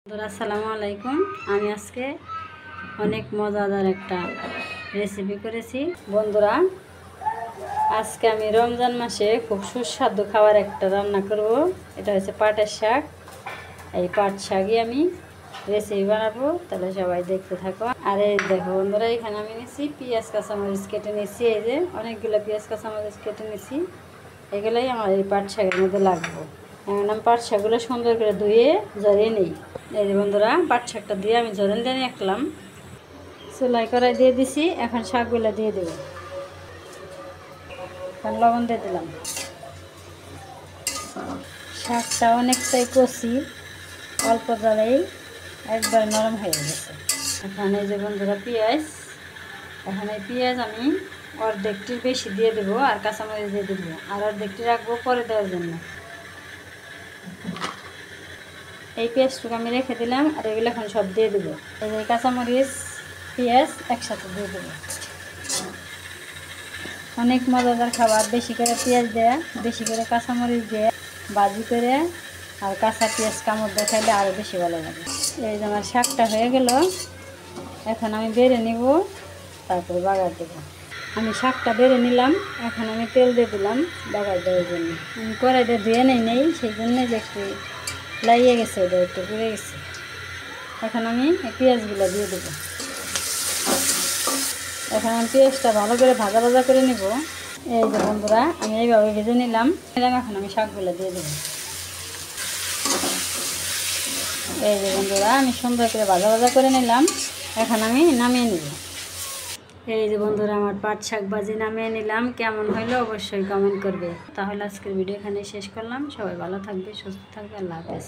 আসসালামু আলাইকুম। আমি আজকে অনেক মজাদার একটা রেসিপি করেছি বন্ধুরা। আজকে আমি রমজান মাসে খুব সুস্বাদু খাবার একটা রান্না করব। এটা হচ্ছে পাটের শাক। এই পাট শাকই আমি রেসিপি বানাবো, তাহলে সবাই দেখতে থাকো। আর এই দেখো বন্ধুরা, এখানে আমি নিয়েছি পেঁয়াজ কাঁচামরিচ কেটে নিয়েছি। এই যে অনেকগুলো পেঁয়াজ কাঁচামরিচ কেটে নিয়েছি, এগুলোই আমার এই পাট শাকের মধ্যে লাগবে। এখন আমি পাট শাকগুলো সুন্দর করে ধুয়ে জড়িয়ে নিই। এই যে বন্ধুরা, পাট শাকটা দিয়ে আমি জড়েন দিয়ে রাখলাম, চুলাই কড়াই দিয়ে দিছি। এখন শাকগুলো দিয়ে দেবো, এখন লবণ দিয়ে দিলাম। শাকটা অনেকটাই কষি, অল্প জলেই একবার নরম হয়ে গেছে। এখন এই যে বন্ধুরা পেঁয়াজ, এখন এই পেঁয়াজ আমি অর্ধেকটির বেশি দিয়ে দেবো, আর কাঁচামরিচ দিয়ে দেবো, আর অর্ধেকটি রাখবো পরে দেওয়ার জন্য। এই পেঁয়াজটুকু আমি রেখে দিলাম, আর এগুলো এখন সব দিয়ে দেবো। এই যে কাঁচামরিচ পেঁয়াজ একসাথে দিয়ে দেবো। অনেক মজাদার খাবার, বেশি করে পেঁয়াজ দেয়া, বেশি করে কাঁচামরিচ দেয়া ভাজি করে, আর কাঁচা পেঁয়াজ কামড় দিয়ে খাইলে আরও বেশি ভালো লাগে। এই যে আমার শাকটা হয়ে গেল, এখন আমি বেড়ে নিব, তারপরে বাগার দেবো। আমি শাকটা বেড়ে নিলাম, এখন আমি তেল দিয়ে দিলাম বাগার দেওয়ার জন্য। আমি কড়াইটা ধুয়ে নেই, সেই জন্যে যে একটু লাগিয়ে গেছে, ওটা একটু পুড়ে গেছে। এখন আমি এই পেঁয়াজগুলো দিয়ে দেবো। এখন আমি পেঁয়াজটা ভালো করে ভাজা ভাজা করে নিব। এই যে বন্ধুরা, আমি এইভাবে ভেজে নিলাম। এখন আমি শাকগুলো দিয়ে দেবো। এই যে বন্ধুরা, আমি সুন্দর করে ভাজা ভাজা করে নিলাম। এখন আমি নামিয়ে নিব। এই যে বন্ধুরা, আমার পাট শাক ভাজি নামিয়ে নিলাম। কেমন হইলো অবশ্যই কমেন্ট করবে। তাহলে আজকের ভিডিও এখানে শেষ করলাম। সবাই ভালো থাকবে, সুস্থ থাকবে। আল্লাহ হাফেজ।